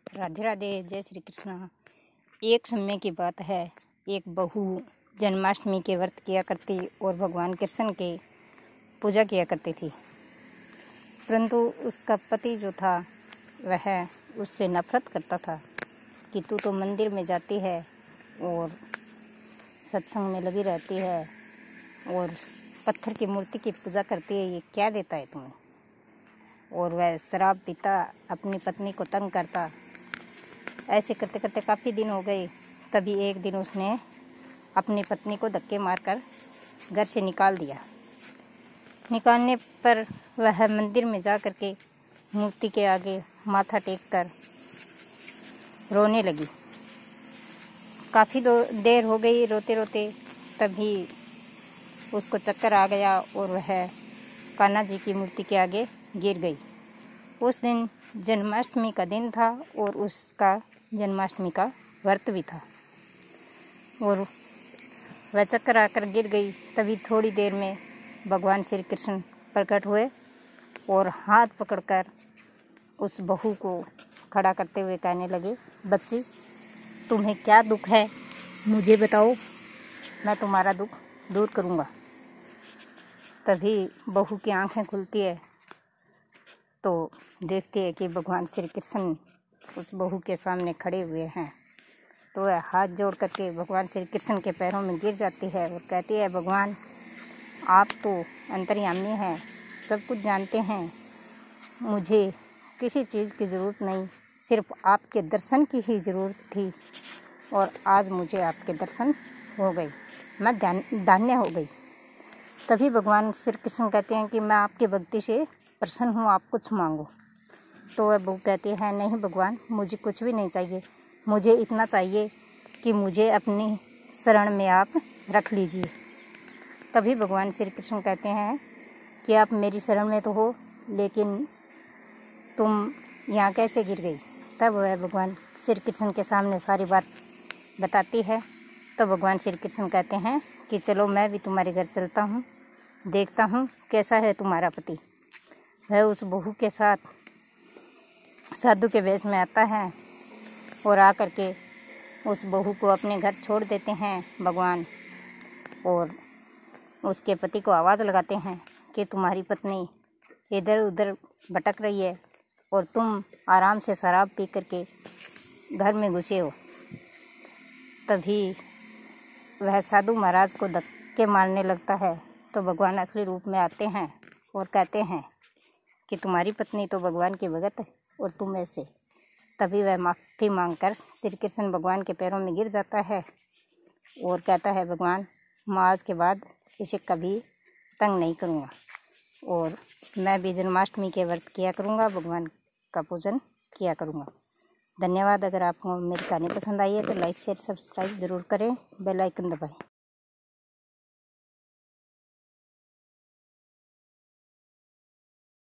राधे राधे, जय श्री कृष्णा। एक समय की बात है, एक बहू जन्माष्टमी के व्रत किया करती और भगवान कृष्ण के पूजा किया करती थी। परंतु उसका पति जो था वह उससे नफरत करता था कि तू तो मंदिर में जाती है और सत्संग में लगी रहती है और पत्थर की मूर्ति की पूजा करती है, ये क्या देता है तुम्हें। और वह शराब पीता, अपनी पत्नी को तंग करता। ऐसे करते करते काफ़ी दिन हो गए। तभी एक दिन उसने अपनी पत्नी को धक्के मारकर घर से निकाल दिया। निकालने पर वह मंदिर में जा कर के मूर्ति के आगे माथा टेक कर रोने लगी। काफ़ी देर हो गई रोते रोते। तभी उसको चक्कर आ गया और वह कान्हा जी की मूर्ति के आगे गिर गई। उस दिन जन्माष्टमी का दिन था और उसका जन्माष्टमी का व्रत भी था और वह चक्कर आकर गिर गई। तभी थोड़ी देर में भगवान श्री कृष्ण प्रकट हुए और हाथ पकड़कर उस बहू को खड़ा करते हुए कहने लगे, बच्ची तुम्हें क्या दुख है, मुझे बताओ, मैं तुम्हारा दुख दूर करूँगा। तभी बहू की आंखें खुलती है तो देखती है कि भगवान श्री कृष्ण उस बहू के सामने खड़े हुए हैं। तो वह हाथ जोड़ करके भगवान श्री कृष्ण के पैरों में गिर जाती है और कहती है, भगवान आप तो अंतर्यामी हैं, सब कुछ जानते हैं, मुझे किसी चीज़ की ज़रूरत नहीं, सिर्फ आपके दर्शन की ही ज़रूरत थी और आज मुझे आपके दर्शन हो गए, मैं धन्य हो गई। तभी भगवान श्री कृष्ण कहते हैं कि मैं आपकी भक्ति से प्रसन्न हूँ, आप कुछ मांगो। तो वह बहू कहती है, नहीं भगवान, मुझे कुछ भी नहीं चाहिए, मुझे इतना चाहिए कि मुझे अपनी शरण में आप रख लीजिए। तभी भगवान श्री कृष्ण कहते हैं कि आप मेरी शरण में तो हो, लेकिन तुम यहाँ कैसे गिर गई। तब वह भगवान श्री कृष्ण के सामने सारी बात बताती है। तो भगवान श्री कृष्ण कहते हैं कि चलो मैं भी तुम्हारे घर चलता हूँ, देखता हूँ कैसा है तुम्हारा पति। वह उस बहू के साथ साधु के वेश में आता है और आकर के उस बहू को अपने घर छोड़ देते हैं भगवान, और उसके पति को आवाज़ लगाते हैं कि तुम्हारी पत्नी इधर उधर भटक रही है और तुम आराम से शराब पी करके घर में घुसे हो। तभी वह साधु महाराज को धक्के मारने लगता है। तो भगवान असली रूप में आते हैं और कहते हैं कि तुम्हारी पत्नी तो भगवान की भगत है और तुम ऐसे। तभी वह माफ़ी मांगकर श्री कृष्ण भगवान के पैरों में गिर जाता है और कहता है, भगवान मैं आज के बाद इसे कभी तंग नहीं करूँगा और मैं भी जन्माष्टमी के व्रत किया करूँगा, भगवान का पूजन किया करूँगा। धन्यवाद। अगर आपको मेरी कहानी पसंद आई है तो लाइक शेयर सब्सक्राइब ज़रूर करें, बेल आइकन दबाएं।